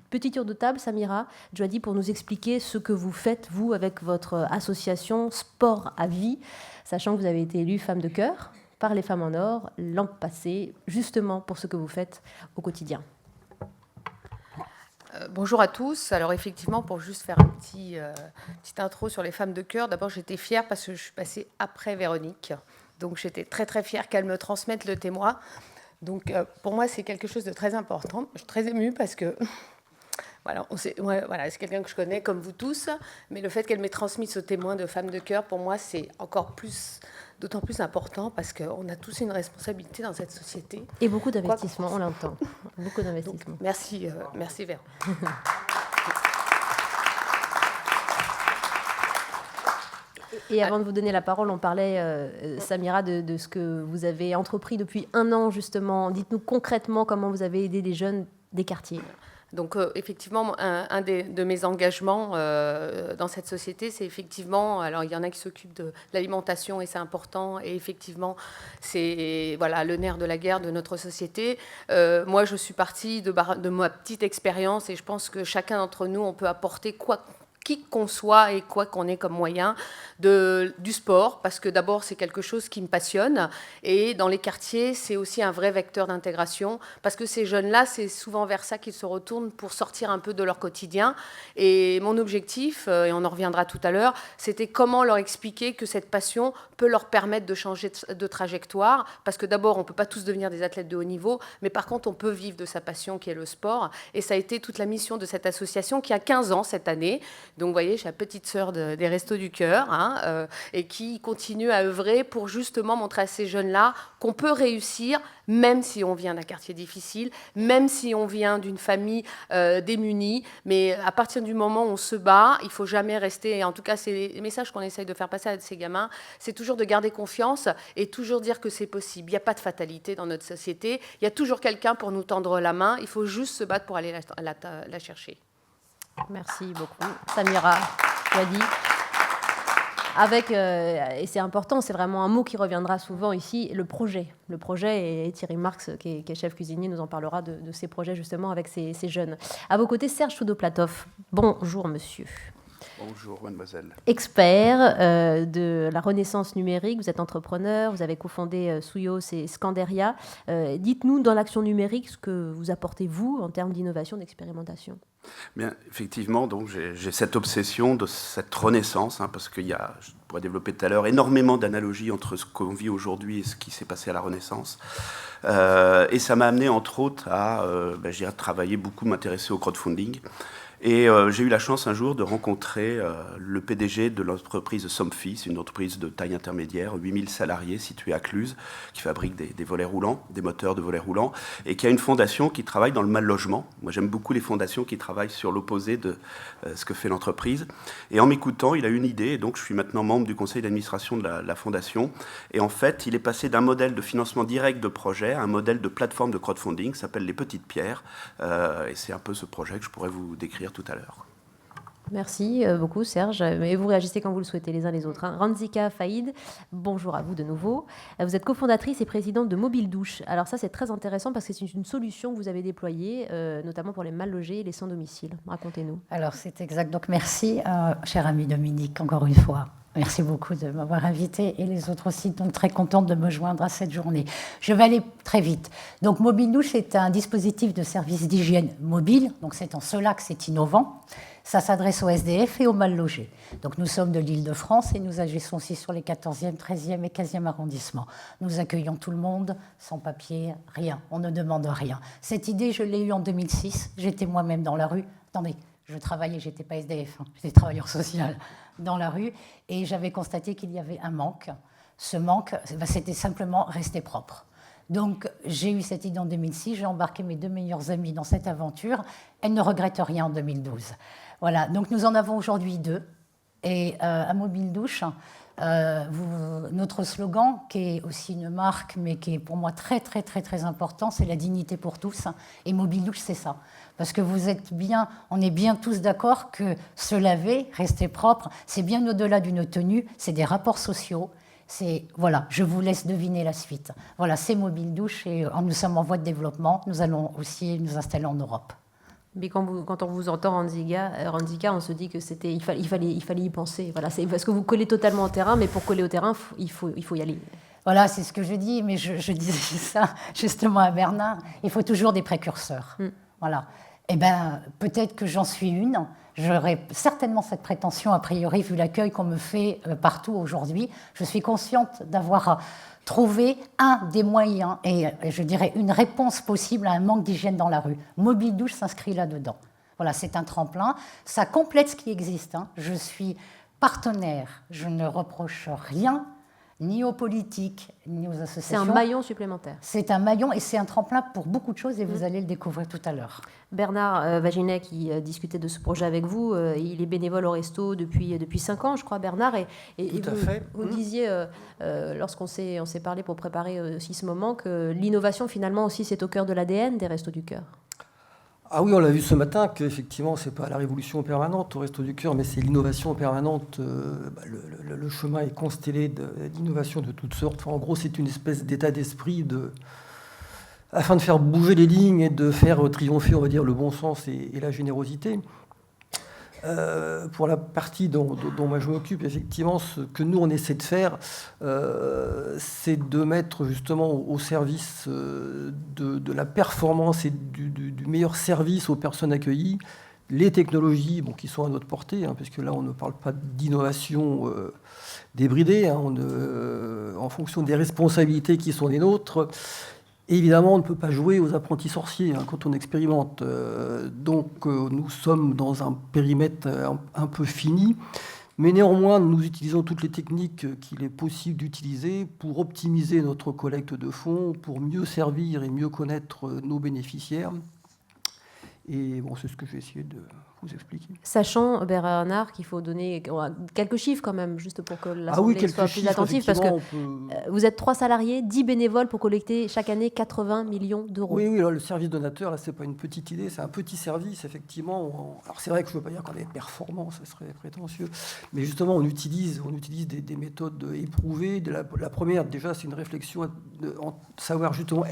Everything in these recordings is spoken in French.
Petit tour de table, Samira Djouadi, pour nous expliquer ce que vous faites, vous, avec votre association Sport à Vie, sachant que vous avez été élue femme de cœur par les Femmes en Or l'an passé, justement pour ce que vous faites au quotidien. Bonjour à tous. Alors effectivement, pour juste faire un petite intro sur les Femmes de cœur, d'abord j'étais fière parce que je suis passée après Véronique. Donc j'étais très très fière qu'elle me transmette le témoin. Donc pour moi c'est quelque chose de très important. Je suis très émue parce que voilà, c'est quelqu'un que je connais comme vous tous, mais le fait qu'elle m'ait transmis ce témoin de Femmes de cœur, pour moi c'est d'autant plus important parce qu'on a tous une responsabilité dans cette société. Et beaucoup d'investissements, on l'entend. Beaucoup d'investissements. Merci Véro. Et avant de vous donner la parole, on parlait, Samira, de ce que vous avez entrepris depuis 1 an, justement. Dites-nous concrètement comment vous avez aidé les jeunes des quartiers. Donc effectivement, un de mes engagements dans cette société, c'est effectivement, alors il y en a qui s'occupent de l'alimentation et c'est important, et effectivement, c'est voilà, le nerf de la guerre de notre société. Moi, je suis partie de ma petite expérience et je pense que chacun d'entre nous, on peut apporter qui qu'on soit et quoi qu'on ait comme moyen du sport, parce que d'abord c'est quelque chose qui me passionne, et dans les quartiers c'est aussi un vrai vecteur d'intégration, parce que ces jeunes-là, c'est souvent vers ça qu'ils se retournent pour sortir un peu de leur quotidien. Et mon objectif, et on en reviendra tout à l'heure, c'était comment leur expliquer que cette passion peut leur permettre de changer de trajectoire, parce que d'abord on ne peut pas tous devenir des athlètes de haut niveau, mais par contre on peut vivre de sa passion qui est le sport, et ça a été toute la mission de cette association qui a 15 ans cette année. Donc, vous voyez, je suis la petite sœur des Restos du Cœur, et qui continue à œuvrer pour justement montrer à ces jeunes-là qu'on peut réussir, même si on vient d'un quartier difficile, même si on vient d'une famille démunie. Mais à partir du moment où on se bat, il ne faut jamais rester. Et en tout cas, c'est les messages qu'on essaye de faire passer à ces gamins, c'est toujours de garder confiance et toujours dire que c'est possible. Il n'y a pas de fatalité dans notre société. Il y a toujours quelqu'un pour nous tendre la main. Il faut juste se battre pour aller la chercher. Merci beaucoup, Samira Djouadi. Avec, et c'est important, c'est vraiment un mot qui reviendra souvent ici, le projet. Le projet, et Thierry Marx, qui est chef cuisinier, nous en parlera de ces projets justement avec ces jeunes. À vos côtés, Serge Choudoplatov. Bonjour, monsieur. Bonjour, mademoiselle. Expert de la renaissance numérique, vous êtes entrepreneur, vous avez cofondé Souyos et Scanderia. Dites-nous, dans l'action numérique, ce que vous apportez, vous, en termes d'innovation, d'expérimentation. Bien, effectivement, donc j'ai cette obsession de cette renaissance, parce qu'il y a, je pourrais développer tout à l'heure, énormément d'analogies entre ce qu'on vit aujourd'hui et ce qui s'est passé à la Renaissance. Et ça m'a amené, entre autres, à travailler beaucoup, m'intéresser au crowdfunding. Et j'ai eu la chance un jour de rencontrer le PDG de l'entreprise Somfy, c'est une entreprise de taille intermédiaire, 8000 salariés située à Cluses, qui fabrique des volets roulants, des moteurs de volets roulants, et qui a une fondation qui travaille dans le mal logement. Moi, j'aime beaucoup les fondations qui travaillent sur l'opposé de ce que fait l'entreprise. Et en m'écoutant, il a eu une idée, et donc je suis maintenant membre du conseil d'administration de la fondation. Et en fait, il est passé d'un modèle de financement direct de projet à un modèle de plateforme de crowdfunding qui s'appelle Les Petites Pierres. Et c'est un peu ce projet que je pourrais vous décrire tout à l'heure. Merci beaucoup, Serge. Et vous réagissez quand vous le souhaitez, les uns les autres. Ranzika Faïd, bonjour à vous de nouveau. Vous êtes cofondatrice et présidente de Mobile Douche. Alors ça, c'est très intéressant parce que c'est une solution que vous avez déployée, notamment pour les mal logés et les sans domicile. Racontez-nous. Alors, c'est exact. Donc, merci, cher ami Dominique, encore une fois. Merci beaucoup de m'avoir invité et les autres aussi, donc très contente de me joindre à cette journée. Je vais aller très vite. Donc Mobile Douche est un dispositif de service d'hygiène mobile, donc c'est en cela que c'est innovant. Ça s'adresse aux SDF et aux mal logés. Donc nous sommes de l'Île-de-France et nous agissons aussi sur les 14e, 13e et 15e arrondissements. Nous accueillons tout le monde, sans papier, rien, on ne demande rien. Cette idée, je l'ai eue en 2006, j'étais moi-même dans la rue. Attendez, je travaillais, j'étais pas SDF, j'étais travailleur social dans la rue, et j'avais constaté qu'il y avait un manque. Ce manque, c'était simplement rester propre. Donc, j'ai eu cette idée en 2006, j'ai embarqué mes 2 meilleures amies dans cette aventure. Elles ne regrettent rien en 2012. Voilà, donc nous en avons aujourd'hui 2. Et à Mobile Douche, notre slogan, qui est aussi une marque, mais qui est pour moi très, très, très, très important, c'est la dignité pour tous. Et Mobile Douche, c'est ça. Parce que on est bien tous d'accord que se laver, rester propre, c'est bien au-delà d'une tenue, c'est des rapports sociaux. Voilà, je vous laisse deviner la suite. Voilà, c'est Mobile Douche et nous sommes en voie de développement. Nous allons aussi nous installer en Europe. Mais quand on vous entend, Randika, on se dit que il fallait y penser. Voilà, c'est parce que vous collez totalement au terrain, mais pour coller au terrain, il faut y aller. Voilà, c'est ce que je dis, mais je disais ça justement à Bernard. Il faut toujours des précurseurs. Voilà. Eh bien, peut-être que j'en suis une. J'aurais certainement cette prétention, a priori, vu l'accueil qu'on me fait partout aujourd'hui. Je suis consciente d'avoir trouvé un des moyens, et je dirais une réponse possible à un manque d'hygiène dans la rue. Mobile Douche s'inscrit là-dedans. Voilà, c'est un tremplin. Ça complète ce qui existe. Je suis partenaire. Je ne reproche rien, ni aux politiques, ni aux associations. C'est un maillon supplémentaire. C'est un maillon et c'est un tremplin pour beaucoup de choses et vous allez le découvrir tout à l'heure. Bernard Vaginet, qui discutait de ce projet avec vous, il est bénévole au Resto depuis 5 ans, je crois, Bernard. Et tout à fait. Vous disiez, lorsqu'on s'est parlé pour préparer aussi ce moment, que l'innovation, finalement, aussi, c'est au cœur de l'ADN des Restos du Cœur. Ah oui, on l'a vu ce matin qu'effectivement, ce n'est pas la révolution permanente au Resto du Cœur, mais c'est l'innovation permanente. Le chemin est constellé d'innovations de toutes sortes. Enfin, en gros, c'est une espèce d'état d'esprit afin de faire bouger les lignes et de faire triompher, on va dire, le bon sens et la générosité. Pour la partie dont moi je m'occupe, effectivement, ce que nous on essaie de faire, c'est de mettre justement au service de la performance et du meilleur service aux personnes accueillies, les technologies qui sont à notre portée, puisque là on ne parle pas d'innovation débridée, en fonction des responsabilités qui sont les nôtres. Évidemment, on ne peut pas jouer aux apprentis sorciers quand on expérimente. Donc, nous sommes dans un périmètre un peu fini. Mais néanmoins, nous utilisons toutes les techniques qu'il est possible d'utiliser pour optimiser notre collecte de fonds, pour mieux servir et mieux connaître nos bénéficiaires. Et bon, c'est ce que je vais essayer de vous expliquer. Sachant, Bernard, qu'il faut donner quelques chiffres quand même, juste pour que l'Assemblée soit plus attentive, parce que vous êtes 3 salariés, 10 bénévoles pour collecter chaque année 80 millions d'euros. Oui, alors le service donateur, là, c'est pas une petite idée, c'est un petit service, effectivement. Alors c'est vrai que je ne veux pas dire qu'on est performant, ça serait prétentieux, mais justement, on utilise des méthodes éprouvées. La première, déjà, c'est une réflexion de savoir justement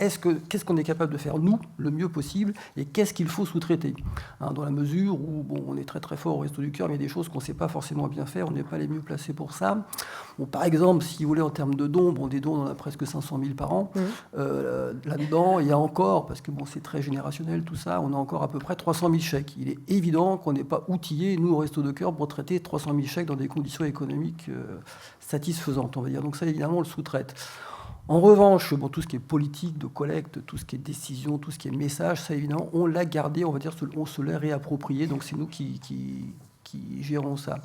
qu'est-ce qu'on est capable de faire, nous, le mieux possible, et qu'est-ce qu'il faut sous-traiter, dans la mesure où on est très très fort au Resto du Cœur, mais il y a des choses qu'on ne sait pas forcément bien faire, on n'est pas les mieux placés pour ça. Par exemple, si vous voulez, en termes de dons, des dons, on en a presque 500 000 par an. Là-dedans, il y a encore, parce que c'est très générationnel tout ça, on a encore à peu près 300 000 chèques. Il est évident qu'on n'est pas outillés, nous, au Resto du Cœur, pour traiter 300 000 chèques dans des conditions économiques satisfaisantes, on va dire. Donc ça, évidemment, on le sous-traite. En revanche, tout ce qui est politique de collecte, tout ce qui est décision, tout ce qui est message, ça évidemment, on l'a gardé, on va dire, on se l'a réapproprié, donc c'est nous qui gérons ça.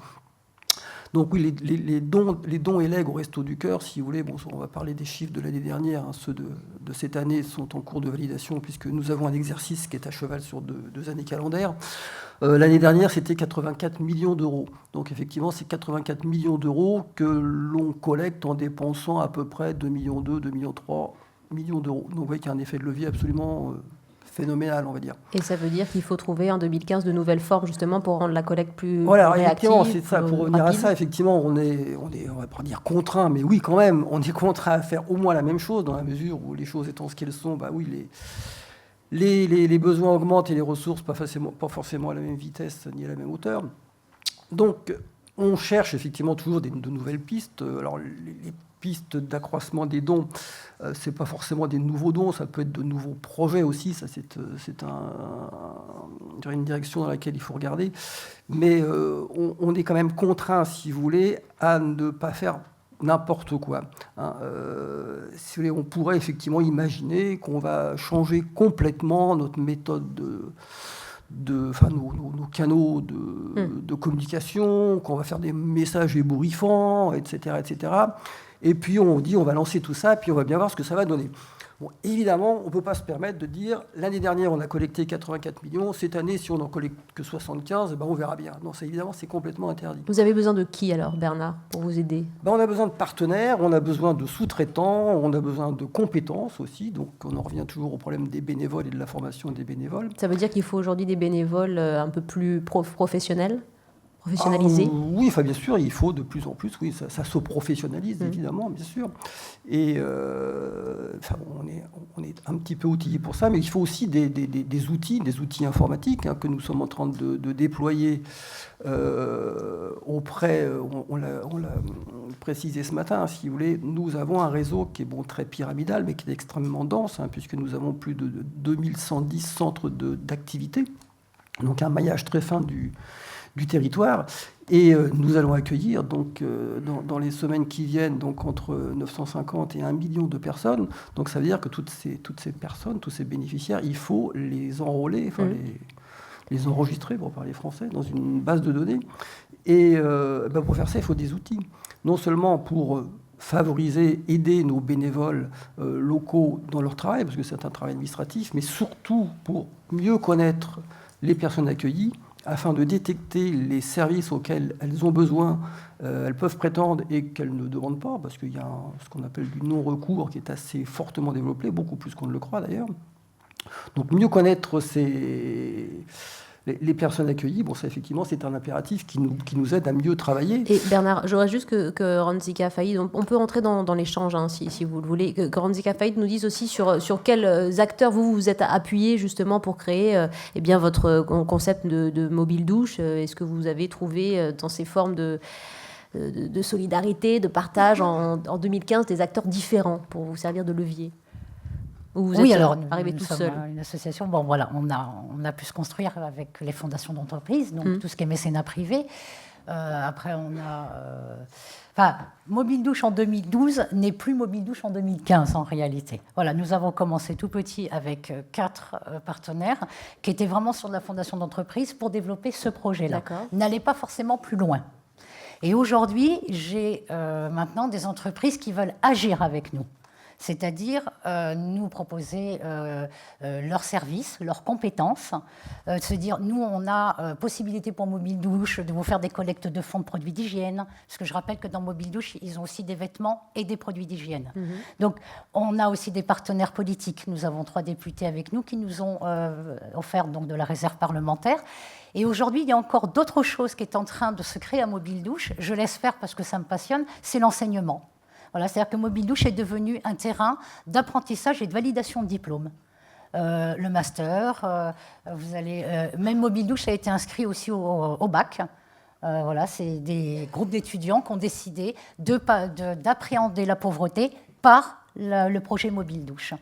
Donc oui, les dons et legs au Resto du Cœur, si vous voulez, on va parler des chiffres de l'année dernière, ceux de cette année sont en cours de validation, puisque nous avons un exercice qui est à cheval sur deux années calendaires. L'année dernière, c'était 84 millions d'euros. Donc effectivement, c'est 84 millions d'euros que l'on collecte en dépensant à peu près 2,2 millions, 2,3 millions d'euros. Donc vous voyez qu'il y a un effet de levier absolument phénoménal, on va dire. Et ça veut dire qu'il faut trouver en 2015 de nouvelles formes justement pour rendre la collecte plus réactive. C'est ça. Pour revenir à ça, effectivement, on va pas dire contraint, mais oui, quand même, on est contraint à faire au moins la même chose dans la mesure où les choses étant ce qu'elles sont, les besoins augmentent et les ressources pas forcément à la même vitesse ni à la même hauteur. Donc, on cherche effectivement toujours de nouvelles pistes. Alors, les pistes d'accroissement des dons, c'est pas forcément des nouveaux dons, ça peut être de nouveaux projets aussi. Ça, c'est une direction dans laquelle il faut regarder. Mais on est quand même contraint, si vous voulez, à ne pas faire n'importe quoi. Si vous voulez, on pourrait effectivement imaginer qu'on va changer complètement notre méthode nos canaux de communication, qu'on va faire des messages ébouriffants, etc., etc. Et puis on dit on va lancer tout ça, puis on va bien voir ce que ça va donner. Évidemment, on ne peut pas se permettre de dire l'année dernière on a collecté 84 millions, cette année si on n'en collecte que 75, on verra bien. Non, évidemment c'est complètement interdit. Vous avez besoin de qui alors, Bernard, pour vous aider ? On a besoin de partenaires, on a besoin de sous-traitants, on a besoin de compétences aussi, donc on en revient toujours au problème des bénévoles et de la formation des bénévoles. Ça veut dire qu'il faut aujourd'hui des bénévoles un peu plus professionnels ? professionnaliser? Oui, enfin, bien sûr, il faut de plus en plus, oui, ça se professionnalise, évidemment, bien sûr. Et enfin, on est un petit peu outillé pour ça, mais il faut aussi des outils informatiques que nous sommes en train de déployer auprès, on l'a précisé ce matin, si vous voulez, nous avons un réseau qui est très pyramidal, mais qui est extrêmement dense, puisque nous avons plus de 2110 centres d'activité, donc un maillage très fin du territoire. Et nous allons accueillir donc, dans les semaines qui viennent donc, entre 950 et 1 million de personnes. Donc ça veut dire que toutes ces personnes, tous ces bénéficiaires, il faut les enrôler, enfin, les enregistrer, pour parler français, dans une base de données. Et pour faire ça, il faut des outils. Non seulement pour favoriser, aider nos bénévoles locaux dans leur travail, parce que c'est un travail administratif, mais surtout pour mieux connaître les personnes accueillies, afin de détecter les services auxquels elles ont besoin, elles peuvent prétendre et qu'elles ne demandent pas, parce qu'il y a ce qu'on appelle du non-recours qui est assez fortement développé, beaucoup plus qu'on ne le croit d'ailleurs. Donc mieux connaître les personnes accueillies, ça effectivement c'est un impératif qui nous aide à mieux travailler. Et Bernard, j'aurais juste que Randzika Faïd, on peut entrer dans l'échange si vous le voulez, que Randzika Faïd nous dise aussi sur quels acteurs vous êtes appuyé justement pour créer votre concept de mobile douche. Est-ce que vous avez trouvé dans ces formes de solidarité, de partage en 2015 des acteurs différents pour vous servir de levier? Oui, alors arrivé tout seul. Une association. Bon, voilà, on a pu se construire avec les fondations d'entreprise, donc tout ce qui est mécénat privé. Après, on a. Mobile Douche en 2012 n'est plus Mobile Douche en 2015 en réalité. Voilà, nous avons commencé tout petit avec 4 partenaires qui étaient vraiment sur de la fondation d'entreprise pour développer ce projet-là. N'allez pas forcément plus loin. Et aujourd'hui, j'ai maintenant des entreprises qui veulent agir avec nous. C'est-à-dire nous proposer leurs services, leurs compétences, se dire, nous, on a possibilité pour Mobile Douche de vous faire des collectes de fonds de produits d'hygiène, parce que je rappelle que dans Mobile Douche, ils ont aussi des vêtements et des produits d'hygiène. Donc, on a aussi des partenaires politiques. Nous avons 3 députés avec nous qui nous ont offert donc, de la réserve parlementaire. Et aujourd'hui, il y a encore d'autres choses qui est en train de se créer à Mobile Douche. Je laisse faire parce que ça me passionne, c'est l'enseignement. Voilà, c'est-à-dire que Mobile Douche est devenu un terrain d'apprentissage et de validation de diplômes. Le master, même Mobile Douche a été inscrit aussi au bac. Voilà, c'est des groupes d'étudiants qui ont décidé d'appréhender la pauvreté par le projet Mobile Douche.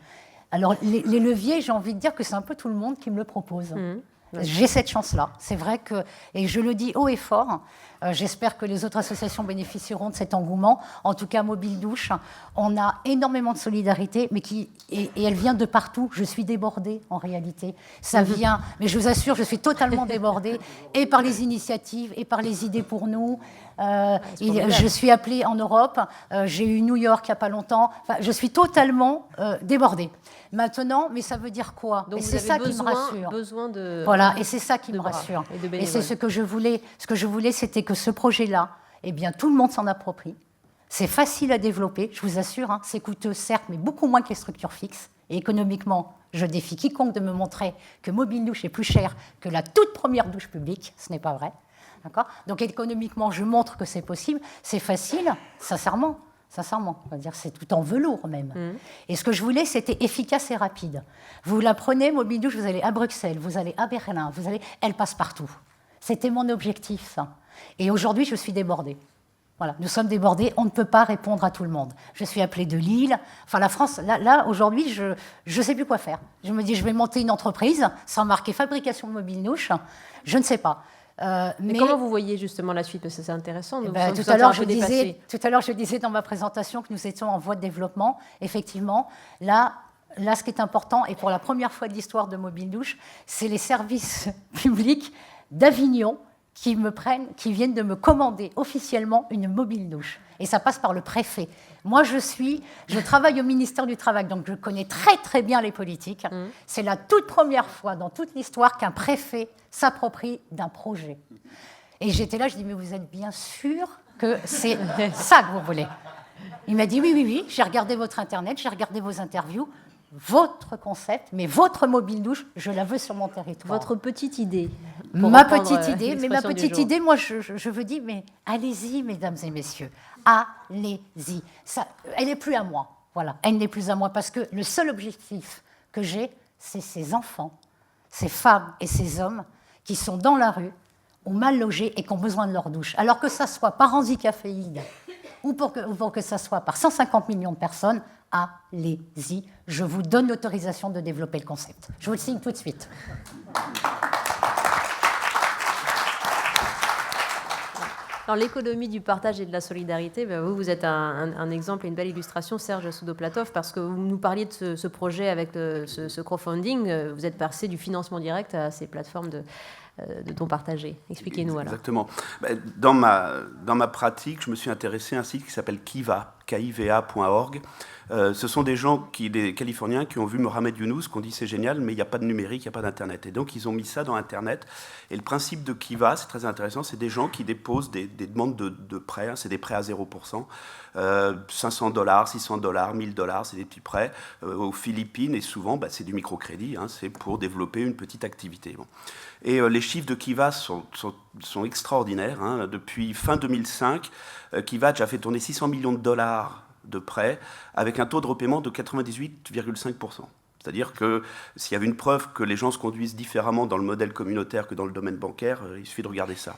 Alors, les leviers, j'ai envie de dire que c'est un peu tout le monde qui me le propose. J'ai cette chance-là. C'est vrai que, et je le dis haut et fort, j'espère que les autres associations bénéficieront de cet engouement. En tout cas, Mobile Douche, on a énormément de solidarité, mais et elle vient de partout. Je suis débordée, en réalité. Ça vient, mais je vous assure, je suis totalement débordée, et par les initiatives, et par les idées pour nous. Je suis appelée en Europe, j'ai eu New York il n'y a pas longtemps. Enfin, je suis totalement débordée. Maintenant, mais ça veut dire quoi? Donc et c'est ça qui me rassure. Voilà, et c'est ça qui me rassure. Et c'est ce que je voulais. Ce que je voulais, c'était que ce projet-là, tout le monde s'en approprie. C'est facile à développer, je vous assure. C'est coûteux, certes, mais beaucoup moins que les structures fixes. Et économiquement, je défie quiconque de me montrer que Mobile Douche est plus cher que la toute première douche publique. Ce n'est pas vrai. D'accord ? Donc économiquement, je montre que c'est possible. C'est facile, sincèrement. Sincèrement, on va dire c'est tout en velours même. Et ce que je voulais, c'était efficace et rapide. Vous la prenez, Mobile Douche, vous allez à Bruxelles, vous allez à Berlin, elle passe partout. C'était mon objectif, ça. Et aujourd'hui, je suis débordée. Voilà, nous sommes débordés, on ne peut pas répondre à tout le monde. Je suis appelée de Lille. Enfin, la France, là aujourd'hui, je ne sais plus quoi faire. Je me dis, je vais monter une entreprise sans marquer fabrication de Mobile Douche. Je ne sais pas. Mais comment vous voyez justement la suite? Parce que c'est intéressant. Tout à l'heure, je disais dans ma présentation que nous étions en voie de développement. Effectivement, là, ce qui est important, et pour la première fois de l'histoire de Mobile Douche, c'est les services publics d'Avignon qui viennent de me commander officiellement une Mobile Douche. Et ça passe par le préfet. Moi, je travaille au ministère du Travail, donc je connais très très bien les politiques. C'est la toute première fois dans toute l'histoire qu'un préfet s'approprie d'un projet. Et j'étais là, je dis, mais vous êtes bien sûr que c'est ça que vous voulez? Il m'a dit, oui, j'ai regardé votre Internet, j'ai regardé vos interviews, votre concept, mais votre Mobile Douche, je la veux sur mon territoire. Votre petite idée, Ma reprendre, petite idée, mais ma l'expression du petite jour. idée, moi, je veux dire, mais allez-y, mesdames et messieurs, allez-y. Ça, elle n'est plus à moi, voilà, elle n'est plus à moi, parce que le seul objectif que j'ai, c'est ces enfants, ces femmes et ces hommes qui sont dans la rue, ont mal logé et qui ont besoin de leur douche. Alors que ça soit par handicaphéide ou pour que ça soit par 150 millions de personnes, allez-y. Je vous donne l'autorisation de développer le concept. Je vous le signe tout de suite. Alors, l'économie du partage et de la solidarité, ben, vous êtes un exemple et une belle illustration, Serge Soudoplatov, parce que vous nous parliez de ce projet avec ce crowdfunding. Vous êtes passé du financement direct à ces plateformes de dons partagés. Expliquez-nous alors. Exactement. Dans ma pratique, je me suis intéressé à un site qui s'appelle Kiva, kiva.org. Ce sont des gens, des Californiens, qui ont vu Mohamed Younous, qui ont dit c'est génial, mais il n'y a pas de numérique, il n'y a pas d'Internet. Et donc, ils ont mis ça dans Internet. Et le principe de Kiva, c'est très intéressant, c'est des gens qui déposent des demandes de prêts. Hein, c'est des prêts à 0%. $500, $600, $1000, c'est des petits prêts aux Philippines. Et souvent, c'est du microcrédit. Hein, c'est pour développer une petite activité. Bon. Et les chiffres de Kiva sont extraordinaires. Hein. Depuis fin 2005, Kiva a déjà fait tourner $600 millions de prêts avec un taux de repaiement de 98,5%. C'est-à-dire que s'il y avait une preuve que les gens se conduisent différemment dans le modèle communautaire que dans le domaine bancaire, il suffit de regarder ça.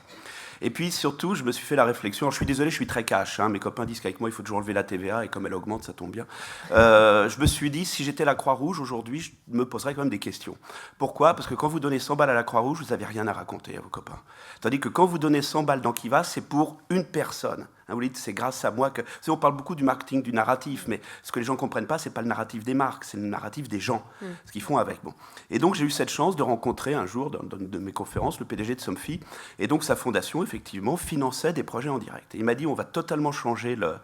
Et puis surtout, je me suis fait la réflexion, je suis désolé, je suis très cash, hein, mes copains disent qu'avec moi il faut toujours enlever la TVA et comme elle augmente, ça tombe bien. Je me suis dit, si j'étais la Croix-Rouge aujourd'hui, je me poserais quand même des questions. Pourquoi ? Parce que quand vous donnez 100 balles à la Croix-Rouge, vous n'avez rien à raconter à vos copains. Tandis que quand vous donnez 100 balles dans Kiva, c'est pour une personne. Hein, vous dites, c'est grâce à moi que... On parle beaucoup du marketing, du narratif, mais ce que les gens ne comprennent pas, ce n'est pas le narratif des marques, c'est le narratif des gens, ce qu'ils font avec. Bon. Et donc j'ai eu cette chance de rencontrer un jour, dans une de mes conférences, le PDG de Somfy, et donc sa fondation, effectivement, finançait des projets en direct. Et il m'a dit, on va totalement changer le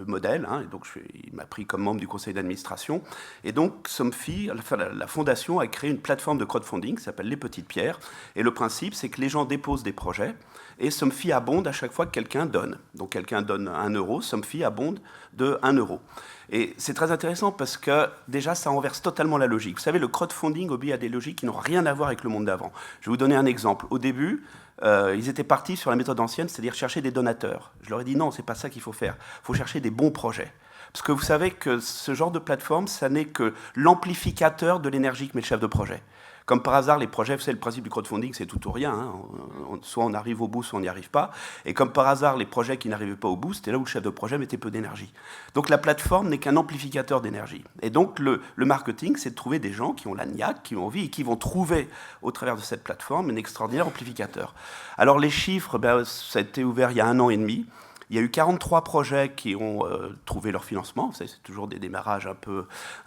modèle, hein, et donc il m'a pris comme membre du conseil d'administration, et donc Somfy, la fondation a créé une plateforme de crowdfunding qui s'appelle Les Petites Pierres, et le principe c'est que les gens déposent des projets, et Somfy abonde à chaque fois que quelqu'un donne. Donc quelqu'un donne 1 euro, Somfy abonde de 1 euro. Et c'est très intéressant parce que déjà ça renverse totalement la logique. Vous savez, le crowdfunding obéit à des logiques qui n'ont rien à voir avec le monde d'avant. Je vais vous donner un exemple. Au début, ils étaient partis sur la méthode ancienne, c'est-à-dire chercher des donateurs. Je leur ai dit non, c'est pas ça qu'il faut faire. Il faut chercher des bons projets. Parce que vous savez que ce genre de plateforme, ça n'est que l'amplificateur de l'énergie que met le chef de projet. Comme par hasard, les projets, vous savez, le principe du crowdfunding, c'est tout ou rien. Hein. Soit on arrive au bout, soit on n'y arrive pas. Et comme par hasard, les projets qui n'arrivaient pas au bout, c'était là où le chef de projet mettait peu d'énergie. Donc la plateforme n'est qu'un amplificateur d'énergie. Et donc le marketing, c'est de trouver des gens qui ont la niaque, qui ont envie et qui vont trouver, au travers de cette plateforme, un extraordinaire amplificateur. Alors les chiffres, ça a été ouvert il y a 1 an et demi. Il y a eu 43 projets qui ont trouvé leur financement. C'est toujours des démarrages un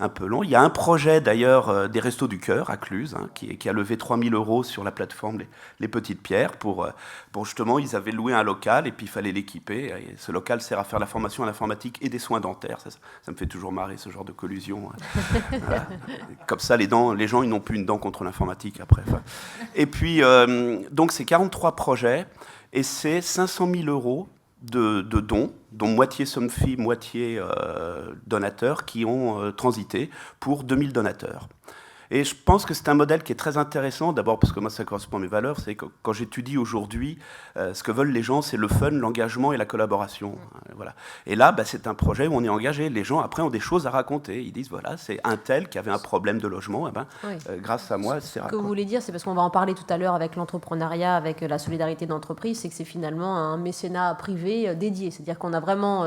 peu longs. Il y a un projet, d'ailleurs, des Restos du Cœur, à Cluse, hein, qui a levé 3 000 € sur la plateforme Les Petites Pierres. Pour justement, ils avaient loué un local et puis il fallait l'équiper. Et ce local sert à faire la formation à l'informatique et des soins dentaires. Ça me fait toujours marrer, ce genre de collusion. Voilà. Comme ça, les gens, ils n'ont plus une dent contre l'informatique après. Enfin. Et puis, donc, c'est 43 projets et c'est 500 000 € de dons, dont moitié Somfy, moitié donateurs, qui ont transité pour 2000 donateurs. Et je pense que c'est un modèle qui est très intéressant, d'abord parce que moi ça correspond à mes valeurs, c'est que quand j'étudie aujourd'hui, ce que veulent les gens, c'est le fun, l'engagement et la collaboration. Voilà. Et là, c'est un projet où on est engagé. Les gens, après, ont des choses à raconter. Ils disent, voilà, c'est un tel qui avait un problème de logement, oui. Grâce à moi, c'est raconté. Ce que vous voulez dire, c'est parce qu'on va en parler tout à l'heure avec l'entrepreneuriat, avec la solidarité d'entreprise, c'est que c'est finalement un mécénat privé dédié. C'est-à-dire qu'on a vraiment...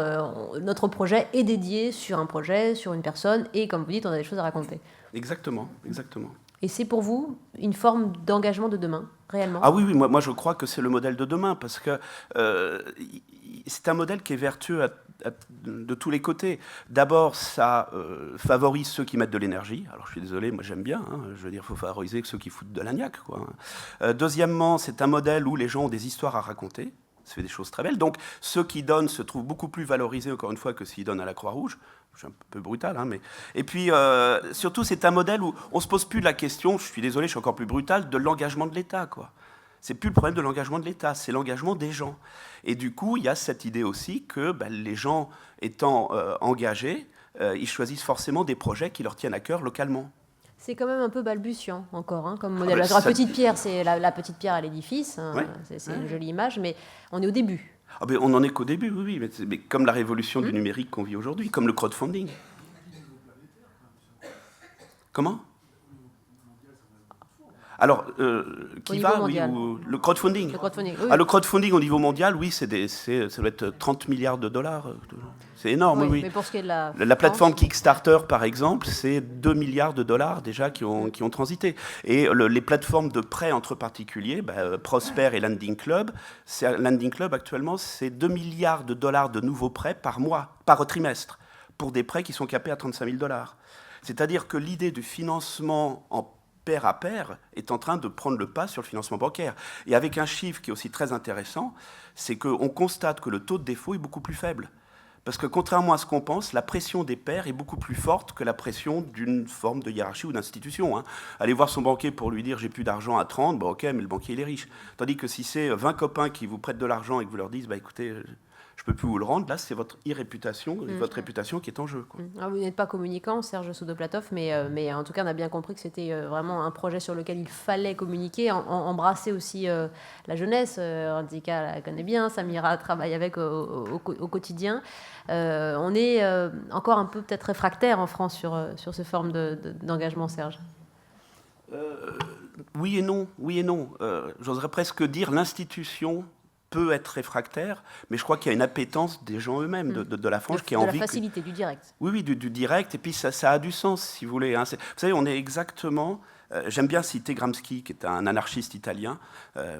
notre projet est dédié sur un projet, sur une personne, et comme vous dites, on a des choses à raconter. Exactement, exactement. Et c'est pour vous une forme d'engagement de demain, réellement ? Ah oui, moi je crois que c'est le modèle de demain, parce que c'est un modèle qui est vertueux de tous les côtés. D'abord, ça favorise ceux qui mettent de l'énergie. Alors je suis désolé, moi j'aime bien, hein, je veux dire, il faut favoriser ceux qui foutent de la niaque, quoi. Deuxièmement, c'est un modèle où les gens ont des histoires à raconter. Ça fait des choses très belles. Donc ceux qui donnent se trouvent beaucoup plus valorisés, encore une fois, que s'ils donnent à la Croix-Rouge. Je suis un peu brutal, hein, mais... Et puis, surtout, c'est un modèle où on ne se pose plus la question, je suis désolé, je suis encore plus brutal, de l'engagement de l'État, quoi. C'est plus le problème de l'engagement de l'État, c'est l'engagement des gens. Et du coup, il y a cette idée aussi que les gens étant engagés, ils choisissent forcément des projets qui leur tiennent à cœur localement. C'est quand même un peu balbutiant encore, hein, comme modèle. bah, La petite pierre, c'est la petite pierre à l'édifice, hein, Ouais. c'est une jolie image, mais on est au début. Ah ben, on n'en est qu'au début, oui, mais comme la révolution du numérique qu'on vit aujourd'hui, comme le crowdfunding. Comment ? Alors, qui niveau va, mondial. oui, ou le crowdfunding. Le crowdfunding, oui. Ah, le crowdfunding au niveau mondial, oui, ça doit être 30 milliards de dollars. C'est énorme, oui. Mais pour ce qui est de La plateforme Kickstarter, par exemple, c'est 2 milliards de dollars déjà qui ont transité. Et les plateformes de prêts entre particuliers, Prosper et Lending Club, actuellement, c'est 2 milliards de dollars de nouveaux prêts par mois, par trimestre, pour des prêts qui sont capés à 35 000 dollars. C'est-à-dire que l'idée du financement en pair à pair est en train de prendre le pas sur le financement bancaire. Et avec un chiffre qui est aussi très intéressant, c'est qu'on constate que le taux de défaut est beaucoup plus faible. Parce que contrairement à ce qu'on pense, la pression des pairs est beaucoup plus forte que la pression d'une forme de hiérarchie ou d'institution. Hein. Aller voir son banquier pour lui dire « j'ai plus d'argent à 30 », bon, ok, mais le banquier il est riche. Tandis que si c'est 20 copains qui vous prêtent de l'argent et que vous leur dites « écoutez, je ne peux plus vous le rendre », là c'est votre réputation qui est en jeu. Quoi. Vous n'êtes pas communicant, Serge Soudoplatov, mais en tout cas on a bien compris que c'était vraiment un projet sur lequel il fallait communiquer, embrasser aussi la jeunesse. Radhika la connaît bien, Samira travaille avec au quotidien. On est encore un peu peut-être réfractaire en France sur ces formes d'engagement, Serge. Oui et non. J'oserais presque dire l'institution peut être réfractaire, mais je crois qu'il y a une appétence des gens eux-mêmes, de la frange, qui a envie... De la facilité, du direct. Oui, du direct, et puis ça a du sens, si vous voulez. Hein. Vous savez, on est exactement... j'aime bien citer Gramsci, qui est un anarchiste italien,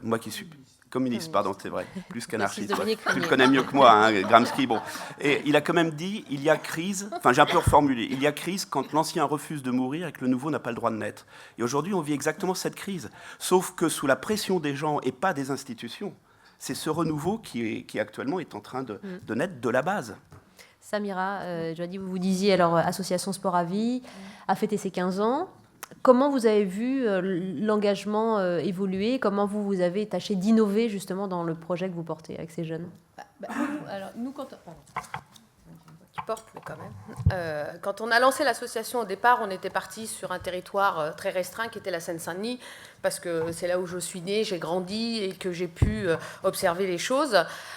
moi qui suis... Communiste, pardon, c'est vrai, plus qu'anarchiste. Tu le connais mieux que moi, hein, Gramsci. Bon. Et il a quand même dit, il y a crise, enfin j'ai un peu reformulé, il y a crise quand l'ancien refuse de mourir et que le nouveau n'a pas le droit de naître. Et aujourd'hui, on vit exactement cette crise, sauf que sous la pression des gens et pas des institutions. C'est ce renouveau qui actuellement est en train de naître de la base. Samira, Jody, vous disiez, alors, Association Sport à Vie a fêté ses 15 ans. Comment vous avez vu l'engagement évoluer ? Comment vous avez tâché d'innover justement dans le projet que vous portez avec ces jeunes ? Nous, qui porte, mais quand même. Quand on a lancé l'association au départ, on était parti sur un territoire très restreint qui était la Seine-Saint-Denis, parce que c'est là où je suis née, j'ai grandi et que j'ai pu observer les choses.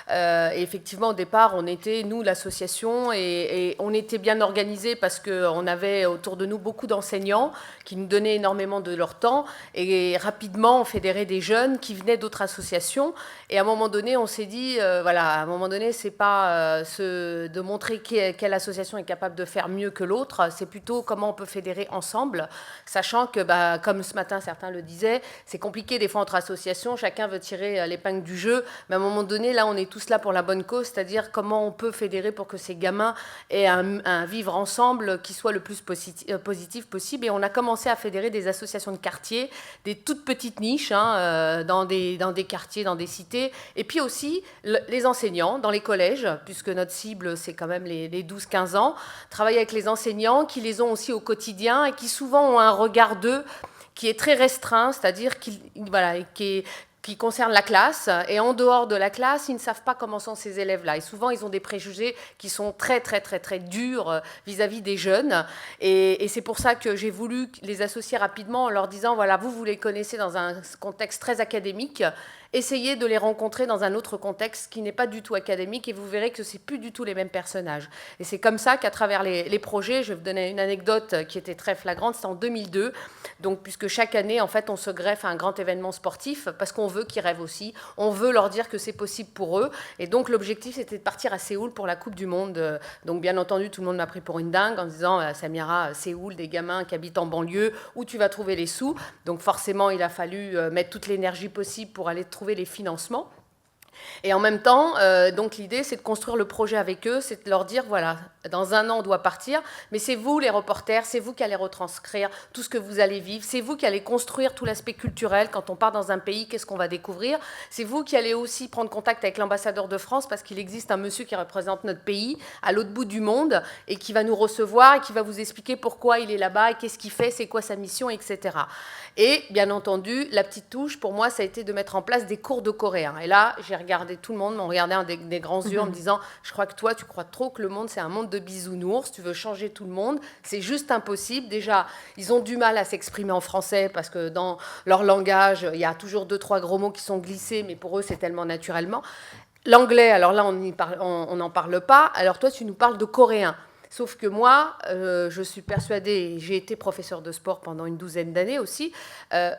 Et effectivement, au départ, on était, nous, l'association, et on était bien organisés parce qu'on avait autour de nous beaucoup d'enseignants qui nous donnaient énormément de leur temps. Et rapidement, on fédérait des jeunes qui venaient d'autres associations. Et à un moment donné, on s'est dit, à un moment donné, c'est pas de montrer quelle association est capable de faire mieux que l'autre, c'est plutôt comment on peut fédérer ensemble, sachant que, comme ce matin, certains le disaient, c'est compliqué des fois entre associations, chacun veut tirer l'épingle du jeu, mais à un moment donné, là, on est tous là pour la bonne cause, c'est-à-dire comment on peut fédérer pour que ces gamins aient un vivre ensemble qui soit le plus positif possible. Et on a commencé à fédérer des associations de quartier, des toutes petites niches, dans des quartiers, dans des cités, et puis aussi les enseignants dans les collèges, puisque notre cible, c'est quand même les 12-15 ans, travailler avec les enseignants qui les ont aussi au quotidien et qui souvent ont un regard d'eux qui est très restreint, c'est-à-dire qui concerne la classe, et en dehors de la classe, ils ne savent pas comment sont ces élèves-là. Et souvent, ils ont des préjugés qui sont très, très, très, très durs vis-à-vis des jeunes. Et c'est pour ça que j'ai voulu les associer rapidement en leur disant, voilà, vous les connaissez dans un contexte très académique, essayez de les rencontrer dans un autre contexte qui n'est pas du tout académique, et vous verrez que ce n'est plus du tout les mêmes personnages. Et c'est comme ça qu'à travers les projets, je vais vous donner une anecdote qui était très flagrante, c'était en 2002, donc, puisque chaque année, en fait, on se greffe à un grand événement sportif, parce qu'on veut qu'ils rêvent aussi, on veut leur dire que c'est possible pour eux, et donc l'objectif, c'était de partir à Séoul pour la Coupe du Monde. Donc, bien entendu, tout le monde m'a pris pour une dingue, en disant, Samira, Séoul, des gamins qui habitent en banlieue, où tu vas trouver les sous? Donc, forcément, il a fallu mettre toute l'énergie possible pour aller trouver les financements. Et en même temps, donc l'idée, c'est de construire le projet avec eux, c'est de leur dire, voilà, dans un an, on doit partir, mais c'est vous, les reporters, c'est vous qui allez retranscrire tout ce que vous allez vivre, c'est vous qui allez construire tout l'aspect culturel. Quand on part dans un pays, qu'est-ce qu'on va découvrir? C'est vous qui allez aussi prendre contact avec l'ambassadeur de France, parce qu'il existe un monsieur qui représente notre pays à l'autre bout du monde, et qui va nous recevoir, et qui va vous expliquer pourquoi il est là-bas, et qu'est-ce qu'il fait, c'est quoi sa mission, etc. Et bien entendu, la petite touche, pour moi, ça a été de mettre en place des cours de coréen. Et là, j'ai regardé tout le monde, m'ont regardé des grands yeux en me disant, je crois que toi, tu crois trop que le monde, c'est un monde de bisounours, tu veux changer tout le monde, c'est juste impossible. Déjà, ils ont du mal à s'exprimer en français parce que dans leur langage, il y a toujours 2-3 gros mots qui sont glissés, mais pour eux, c'est tellement naturellement. L'anglais, alors là, on n'en parle pas. Alors toi, tu nous parles de coréen. Sauf que moi, je suis persuadée, j'ai été professeure de sport pendant une 12aine d'années aussi,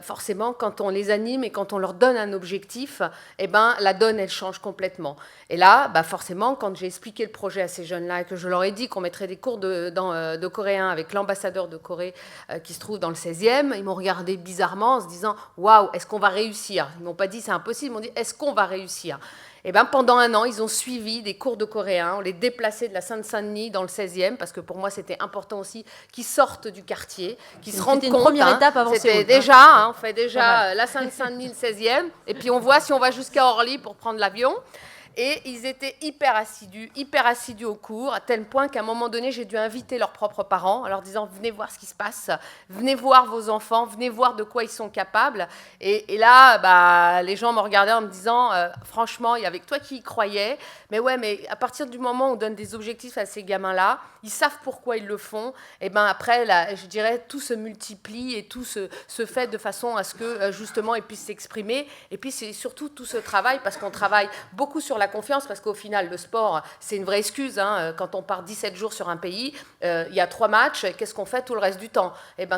forcément, quand on les anime et quand on leur donne un objectif, eh ben, la donne, elle change complètement. Et là, forcément, quand j'ai expliqué le projet à ces jeunes-là et que je leur ai dit qu'on mettrait des cours de coréen avec l'ambassadeur de Corée qui se trouve dans le 16e, ils m'ont regardé bizarrement en se disant « Waouh, est-ce qu'on va réussir ?» Ils ne m'ont pas dit « C'est impossible », ils m'ont dit « Est-ce qu'on va réussir ?» Et pendant un an, ils ont suivi des cours de coréen. On les déplaçait de la Seine-Saint-Denis dans le 16e, parce que pour moi, c'était important aussi qu'ils sortent du quartier, qu'ils se rendent compte. C'était une première étape avant C'était déjà, on fait déjà la Seine-Saint-Denis, le 16e, et puis on voit si on va jusqu'à Orly pour prendre l'avion. Et ils étaient hyper assidus aux cours, à tel point qu'à un moment donné, j'ai dû inviter leurs propres parents en leur disant « Venez voir ce qui se passe, venez voir vos enfants, venez voir de quoi ils sont capables. » Et là, les gens me regardaient en me disant « Franchement, il y avait que toi qui y croyais. Mais ouais, mais à partir du moment où on donne des objectifs à ces gamins-là, ils savent pourquoi ils le font. Et après, là, je dirais, tout se multiplie et tout se fait de façon à ce que, justement, ils puissent s'exprimer. Et puis, c'est surtout tout ce travail, parce qu'on travaille beaucoup sur la confiance, parce qu'au final, le sport, c'est une vraie excuse. Quand on part 17 jours sur un pays, il y a 3 matchs, qu'est-ce qu'on fait tout le reste du temps?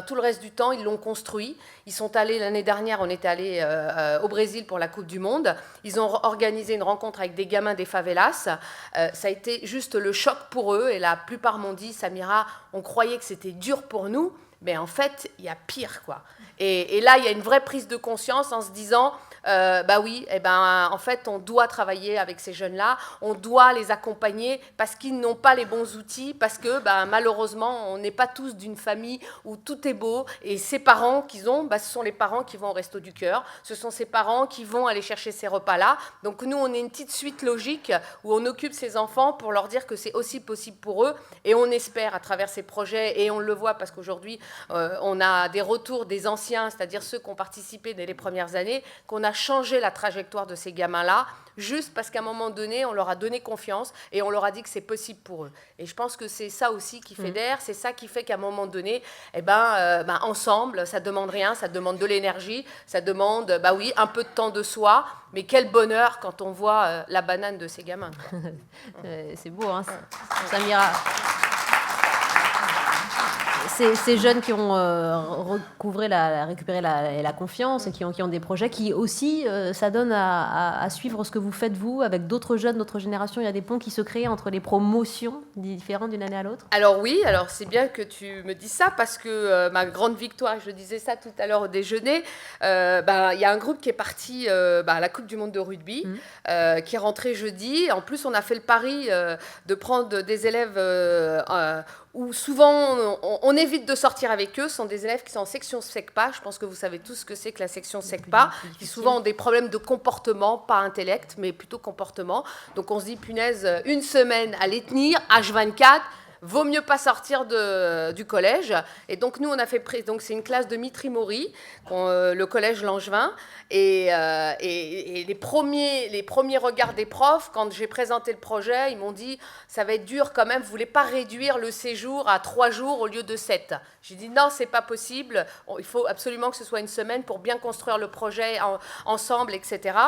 Tout le reste du temps, ils l'ont construit. Ils sont allés, l'année dernière, on était allés au Brésil pour la Coupe du Monde. Ils ont organisé une rencontre avec des gamins des favelas. Ça a été juste le choc pour eux, et la plupart m'ont dit, Samira, on croyait que c'était dur pour nous, mais en fait, il y a pire, quoi. Et là, il y a une vraie prise de conscience en se disant, en fait, on doit travailler avec ces jeunes-là, on doit les accompagner parce qu'ils n'ont pas les bons outils, parce que malheureusement, on n'est pas tous d'une famille où tout est beau, et ces parents qu'ils ont, ce sont les parents qui vont au Resto du Cœur, ce sont ces parents qui vont aller chercher ces repas-là. Donc nous, on est une petite suite logique où on occupe ces enfants pour leur dire que c'est aussi possible pour eux, et on espère à travers ces projets, et on le voit parce qu'aujourd'hui, on a des retours des anciens, c'est-à-dire ceux qui ont participé dès les premières années, qu'on a changé la trajectoire de ces gamins-là, juste parce qu'à un moment donné, on leur a donné confiance et on leur a dit que c'est possible pour eux. Et je pense que c'est ça aussi qui fédère, c'est ça qui fait qu'à un moment donné, ensemble, ça ne demande rien, ça demande de l'énergie, ça demande, un peu de temps de soi, mais quel bonheur quand on voit la banane de ces gamins. C'est beau, hein, Samira. Ces jeunes qui ont récupéré la confiance et qui ont des projets qui aussi s'adonnent à suivre ce que vous faites vous avec d'autres jeunes, d'autres générations. Il y a des ponts qui se créent entre les promotions différentes d'une année à l'autre. Alors oui, c'est bien que tu me dises ça parce que ma grande victoire, je disais ça tout à l'heure au déjeuner, il y a un groupe qui est parti à la Coupe du Monde de rugby, qui est rentré jeudi. En plus, on a fait le pari de prendre des élèves où souvent on évite de sortir avec eux. Ce sont des élèves qui sont en section SECPA. Je pense que vous savez tous ce que c'est que la section SECPA, qui souvent ont des problèmes de comportement, pas intellect, mais plutôt comportement. Donc on se dit, punaise, une semaine à les tenir, H24, vaut mieux pas sortir du collège. Et donc nous, on a fait donc c'est une classe de Mitry-Mory, le collège Langevin. Et les premiers regards des profs, quand j'ai présenté le projet, ils m'ont dit ça va être dur quand même, vous voulez pas réduire le séjour à 3 jours au lieu de 7. J'ai dit non, c'est pas possible, il faut absolument que ce soit une semaine pour bien construire le projet ensemble, etc.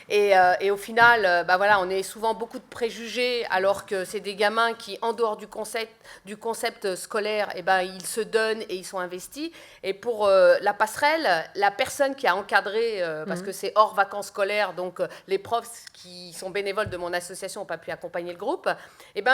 Et au final, on est souvent beaucoup de préjugés, alors que c'est des gamins qui, en dehors du concept scolaire, ils se donnent et ils sont investis. Et pour la passerelle, la personne qui a encadré, parce que c'est hors vacances scolaires, donc les profs qui sont bénévoles de mon association n'ont pas pu accompagner le groupe,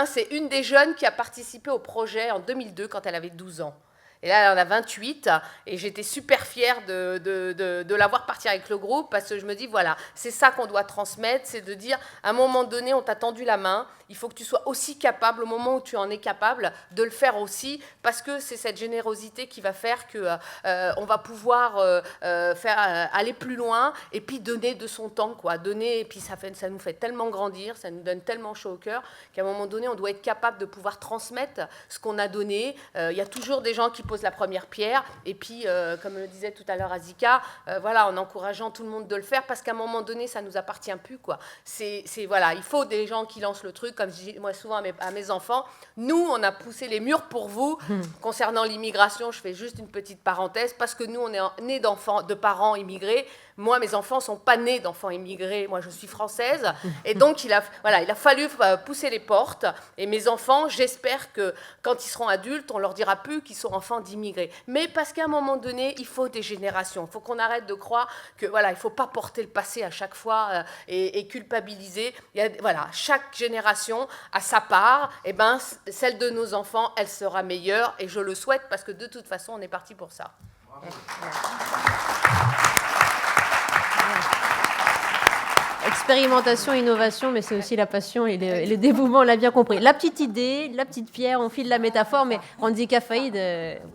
c'est une des jeunes qui a participé au projet en 2002 quand elle avait 12 ans. Et là, elle en a 28, et j'étais super fière de la voir partir avec le groupe, parce que je me dis, voilà, c'est ça qu'on doit transmettre, c'est de dire, à un moment donné, on t'a tendu la main, il faut que tu sois aussi capable, au moment où tu en es capable, de le faire aussi, parce que c'est cette générosité qui va faire qu'on va pouvoir aller plus loin, et puis donner de son temps, quoi. Donner, et puis ça nous fait tellement grandir, ça nous donne tellement chaud au cœur, qu'à un moment donné, on doit être capable de pouvoir transmettre ce qu'on a donné. Il y a toujours des gens qui pose la première pierre, et puis, comme le disait tout à l'heure Azika, voilà, en encourageant tout le monde de le faire, parce qu'à un moment donné, ça ne nous appartient plus, quoi. Voilà, il faut des gens qui lancent le truc, comme je dis moi souvent à mes enfants, nous, on a poussé les murs pour vous. Concernant l'immigration, je fais juste une petite parenthèse, parce que nous, on est nés de parents immigrés. Moi, mes enfants ne sont pas nés d'enfants immigrés. Moi, je suis française. Et donc, il a fallu pousser les portes. Et mes enfants, j'espère que quand ils seront adultes, on ne leur dira plus qu'ils sont enfants d'immigrés. Mais parce qu'à un moment donné, il faut des générations. Il faut qu'on arrête de croire que, voilà, il ne faut pas porter le passé à chaque fois et culpabiliser. Voilà, chaque génération a sa part. Et ben, celle de nos enfants, elle sera meilleure. Et je le souhaite parce que de toute façon, on est parti pour ça. Expérimentation, innovation, mais c'est aussi la passion et le dévouement, on l'a bien compris. La petite idée, la petite pierre, on file la métaphore, mais Randzika Faïd,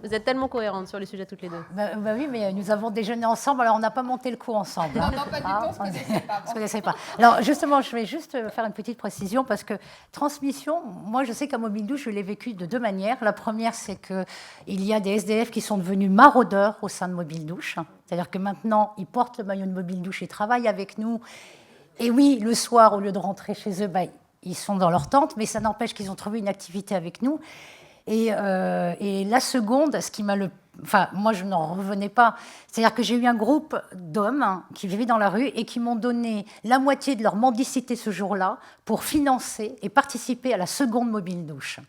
vous êtes tellement cohérentes sur les sujets toutes les deux. Bah oui, mais nous avons déjeuné ensemble, alors on n'a pas monté le coup ensemble. Non, pas du tout, on ne se connaissait pas. Alors justement, je vais juste faire une petite précision, parce que transmission, moi je sais qu'à Mobile Douche, je l'ai vécu de deux manières. La première, c'est qu'il y a des SDF qui sont devenus maraudeurs au sein de Mobile Douche. C'est-à-dire que maintenant, ils portent le maillot de Mobile Douche, ils travaillent avec nous. Et oui, le soir, au lieu de rentrer chez eux, ils sont dans leur tente, mais ça n'empêche qu'ils ont trouvé une activité avec nous. Et la seconde, ce qui m'a moi, je n'en revenais pas. C'est-à-dire que j'ai eu un groupe d'hommes qui vivaient dans la rue et qui m'ont donné la moitié de leur mendicité ce jour-là pour financer et participer à la seconde Mobile Douche.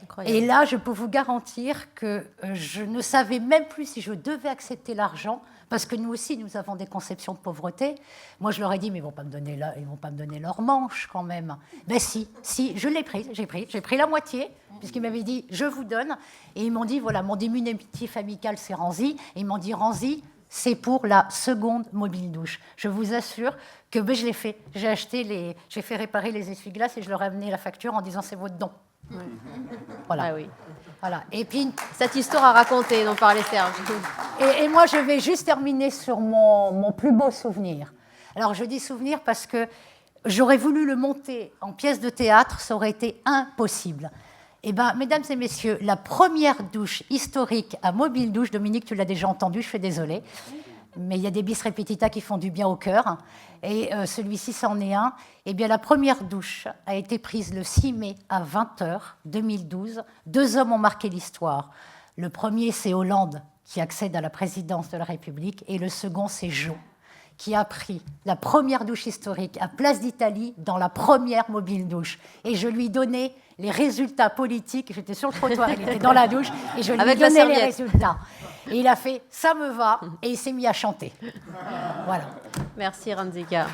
Incroyable. Et là, je peux vous garantir que je ne savais même plus si je devais accepter l'argent, parce que nous aussi, nous avons des conceptions de pauvreté. Moi, je leur ai dit, mais ils ne vont pas me donner leur manche quand même. Ben si, je l'ai prise, j'ai pris la moitié, puisqu'ils m'avaient dit, je vous donne. Et ils m'ont dit, voilà, mon diminutif amical, c'est Ranzy. Et ils m'ont dit, Ranzy, c'est pour la seconde Mobile Douche. Je vous assure que je l'ai fait. J'ai fait réparer les essuie-glaces et je leur ai amené la facture en disant, c'est votre don. Oui. Voilà. Ah oui. Voilà. Et puis, cette histoire à raconter dont parlait Serge. Et moi, je vais juste terminer sur mon plus beau souvenir. Alors, je dis souvenir parce que j'aurais voulu le monter en pièce de théâtre, ça aurait été impossible. Eh bien, mesdames et messieurs, la première douche historique à Mobile Douche, Dominique, tu l'as déjà entendu, je suis désolée, mais il y a des bis repetita qui font du bien au cœur, et celui-ci, c'en est un. Eh bien, la première douche a été prise le 6 mai à 20h 2012. Deux hommes ont marqué l'histoire. Le premier, c'est Hollande, qui accède à la présidence de la République, et le second, c'est Jo, qui a pris la première douche historique à Place d'Italie dans la première Mobile Douche. Et je lui donnais les résultats politiques. J'étais sur le trottoir, il était dans la douche, et je lui donnais les résultats. Et il a fait « ça me va » et il s'est mis à chanter. Voilà. Merci Randzika.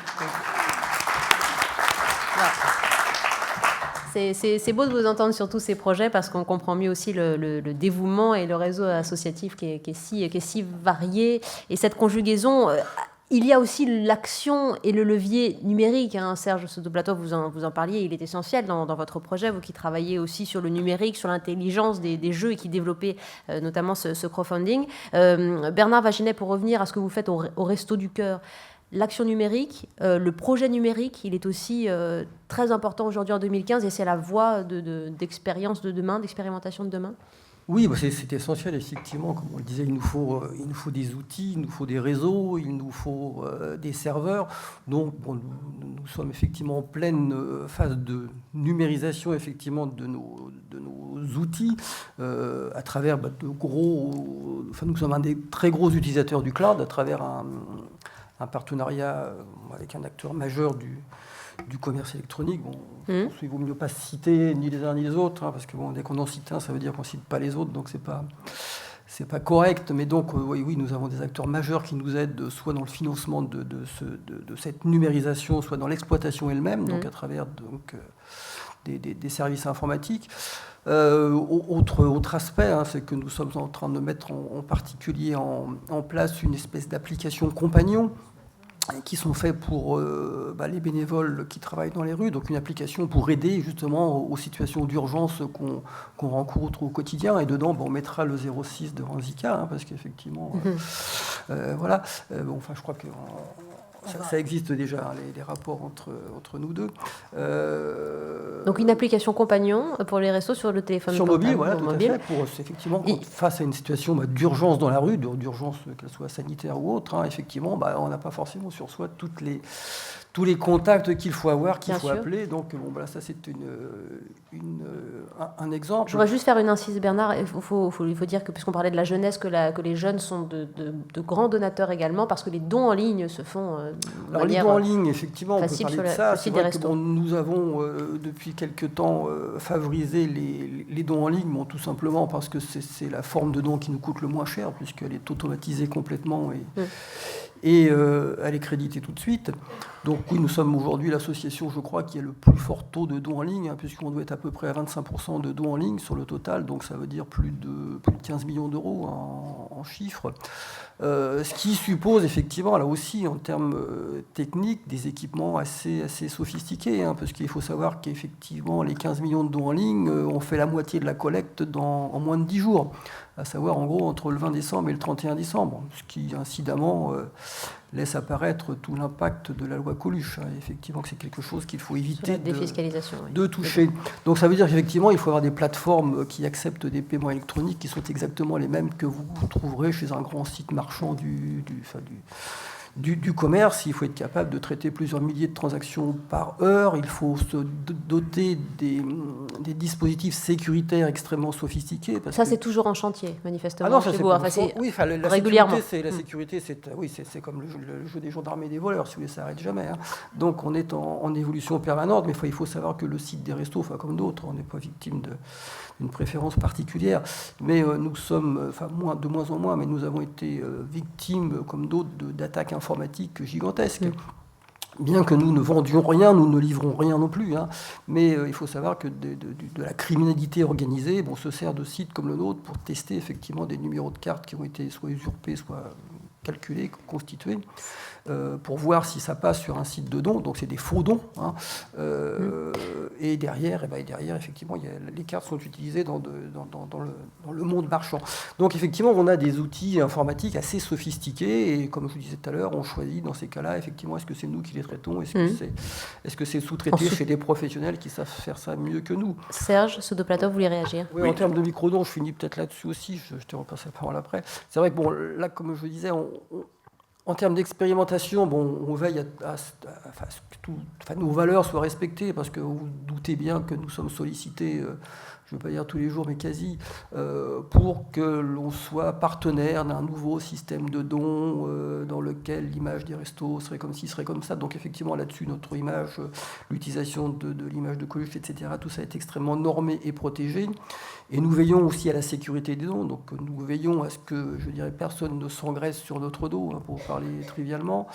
C'est beau de vous entendre sur tous ces projets, parce qu'on comprend mieux aussi le dévouement et le réseau associatif qui est si varié. Et cette conjugaison... il y a aussi l'action et le levier numérique. Hein. Serge Sotoplato, vous en parliez, il est essentiel dans votre projet, vous qui travaillez aussi sur le numérique, sur l'intelligence des jeux et qui développez notamment ce crowdfunding. Bernard Vaginet, pour revenir à ce que vous faites au Resto du Cœur, l'action numérique, le projet numérique, il est aussi très important aujourd'hui en 2015, et c'est la voie d'expérience de demain, d'expérimentation de demain. Oui, c'est essentiel, effectivement. Comme on le disait, il nous faut des outils, il nous faut des réseaux, il nous faut des serveurs. Donc, nous sommes effectivement en pleine phase de numérisation, effectivement, de nos outils à travers de gros... Enfin, nous sommes un des très gros utilisateurs du cloud à travers un partenariat avec un acteur majeur du commerce électronique. Bon, il ne vaut mieux pas citer ni les uns ni les autres, hein, parce que dès qu'on en cite un, ça veut dire qu'on ne cite pas les autres, donc c'est pas correct. Mais donc, oui, nous avons des acteurs majeurs qui nous aident, soit dans le financement de cette numérisation, soit dans l'exploitation elle-même, donc à travers des services informatiques. Autre aspect, hein, c'est que nous sommes en train de mettre en particulier en place une espèce d'application compagnon qui sont faits pour les bénévoles qui travaillent dans les rues, donc une application pour aider justement aux situations d'urgence qu'on rencontre au quotidien. Et dedans, on mettra le 06 de Randzika, hein, parce qu'effectivement, voilà. Je crois que Ça existe déjà, hein, les rapports entre nous deux. Donc une application compagnon pour les restos sur le téléphone sur portable, mobile, voilà, sur tout mobile. à fait, pour effectivement, face à une situation d'urgence dans la rue, d'urgence qu'elle soit sanitaire ou autre, hein, effectivement, on n'a pas forcément sur soi tous les contacts qu'il faut avoir, qu'il faut appeler. Donc, voilà, ça, c'est un exemple. Je voudrais juste faire une incise, Bernard. Il faut dire que, puisqu'on parlait de la jeunesse, que les jeunes sont de grands donateurs également, parce que les dons en ligne se font de manière les dons en ligne, effectivement, on peut parler de ça. C'est vrai que nous avons, depuis quelques temps, favorisé les dons en ligne, tout simplement parce que c'est la forme de don qui nous coûte le moins cher, puisqu'elle est automatisée complètement et elle est créditée tout de suite. Donc oui, nous sommes aujourd'hui l'association, je crois, qui a le plus fort taux de dons en ligne, puisqu'on doit être à peu près à 25% de dons en ligne sur le total, donc ça veut dire plus de 15 millions d'euros en chiffres. Ce qui suppose effectivement, là aussi, en termes techniques, des équipements assez sophistiqués, parce qu'il faut savoir qu'effectivement, les 15 millions de dons en ligne, on fait la moitié de la collecte en moins de 10 jours, à savoir en gros entre le 20 décembre et le 31 décembre, ce qui incidemment laisse apparaître tout l'impact de la loi Coluche. Effectivement que c'est quelque chose qu'il faut éviter de toucher. Donc ça veut dire qu'effectivement il faut avoir des plateformes qui acceptent des paiements électroniques qui sont exactement les mêmes que vous trouverez chez un grand site marchand du commerce. Il faut être capable de traiter plusieurs milliers de transactions par heure. Il faut se doter des dispositifs sécuritaires extrêmement sophistiqués. Ça, c'est toujours en chantier, manifestement. Ah non, ça, chez vous. La régulièrement. La sécurité, c'est comme le jeu des gendarmes et des voleurs, si vous voulez, ça n'arrête jamais. Donc on est en évolution permanente, mais il faut savoir que le site des restos, comme d'autres, on n'est pas victime d'une préférence particulière. Mais nous sommes, de moins en moins, mais nous avons été victimes, comme d'autres, d'attaques informatiques gigantesques. Bien que nous ne vendions rien, nous ne livrons rien non plus. Mais il faut savoir que de la criminalité organisée se sert de sites comme le nôtre pour tester effectivement des numéros de cartes qui ont été soit usurpés, soit calculés, constitués, pour voir si ça passe sur un site de don. Donc c'est des faux dons. Et derrière, effectivement, les cartes sont utilisées dans le monde marchand. Donc effectivement, on a des outils informatiques assez sophistiqués. Et comme je vous disais tout à l'heure, on choisit dans ces cas-là, effectivement, est-ce que c'est nous qui les traitons ? Est-ce que c'est sous-traité chez des professionnels qui savent faire ça mieux que nous ? Serge, Pseudo-Plateau, vous voulez réagir ? Oui, en termes de microdons, je finis peut-être là-dessus aussi. Je te repasse la parole après. C'est vrai que, là, comme je disais, en termes d'expérimentation, on veille à ce que nos valeurs soient respectées, parce que vous doutez bien que nous sommes sollicités, je ne veux pas dire tous les jours, mais quasi, pour que l'on soit partenaire d'un nouveau système de dons dans lequel l'image des restos serait comme ci, serait comme ça. Donc effectivement, là-dessus, notre image, l'utilisation de l'image de Coluche, etc., tout ça est extrêmement normé et protégé. Et nous veillons aussi à la sécurité des dons. Donc nous veillons à ce que, personne ne s'engraisse sur notre dos, pour parler trivialement.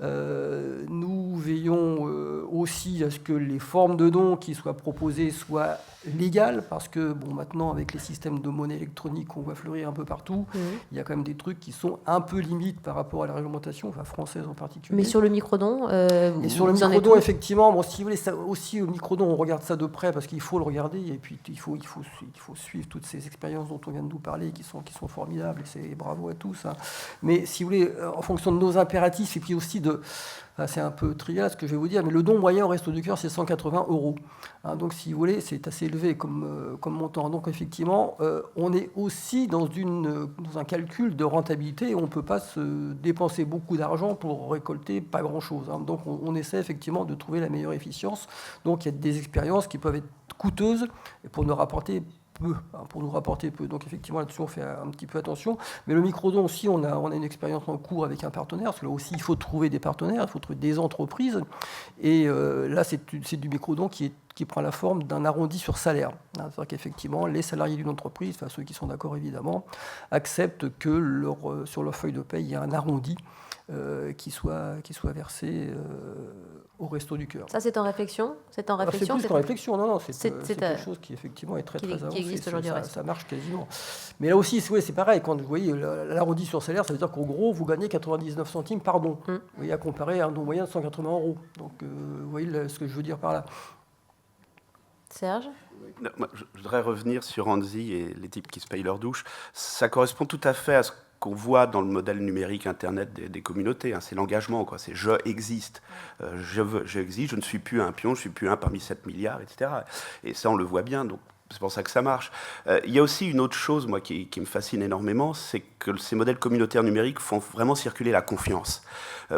Nous veillons aussi à ce que les formes de dons qui soient proposées soient légales, parce que maintenant, avec les systèmes de monnaie électronique qu'on voit fleurir un peu partout, il y a quand même des trucs qui sont un peu limites par rapport à la réglementation, française en particulier. Mais sur le microdon, et sur le microdon, effectivement, si vous voulez, ça, aussi au microdon, on regarde ça de près parce qu'il faut le regarder, et puis il faut suivre toutes ces expériences dont on vient de nous parler, qui sont formidables, et c'est bravo à tous. Mais si vous voulez, en fonction de nos impératifs, et puis aussi c'est un peu trivial ce que je vais vous dire, mais le don moyen au Resto du Cœur, c'est 180 €. Donc, si vous voulez, c'est assez élevé comme montant. Donc, effectivement, on est aussi dans un calcul de rentabilité, et on ne peut pas se dépenser beaucoup d'argent pour récolter pas grand-chose. Donc, on essaie effectivement de trouver la meilleure efficience. Donc, il y a des expériences qui peuvent être coûteuses pour nous rapporter peu. Donc effectivement, là-dessus, on fait un petit peu attention. Mais le microdon aussi, on a une expérience en cours avec un partenaire, parce que là aussi, il faut trouver des partenaires, il faut trouver des entreprises. Et là, c'est du microdon qui prend la forme d'un arrondi sur salaire. C'est-à-dire qu'effectivement, les salariés d'une entreprise, ceux qui sont d'accord évidemment, acceptent que sur leur feuille de paie, il y a un arrondi qui soit versé au Resto du Cœur. Ça, c'est en réflexion ? C'est en réflexion. C'est plus qu'en réflexion, non. C'est quelque chose qui, effectivement, est très avancé. Qui existe aujourd'hui. Ça marche quasiment. Mais là aussi, c'est pareil. Quand vous voyez l'arrondi sur salaire, ça veut dire qu'en gros, vous gagnez 99 centimes par don. Vous voyez, à comparer à un don moyen de 180 €. Donc, vous voyez ce que je veux dire par là. Serge ? Je voudrais revenir sur Anzi et les types qui se payent leur douche. Ça correspond tout à fait à ce qu'on voit dans le modèle numérique Internet des communautés. Hein. C'est l'engagement, quoi. C'est je existe. J'existe, je ne suis plus un pion, je ne suis plus un parmi 7 milliards, etc. Et ça, on le voit bien. Donc, c'est pour ça que ça marche. Il y a aussi une autre chose, moi, qui me fascine énormément, c'est que ces modèles communautaires numériques font vraiment circuler la confiance.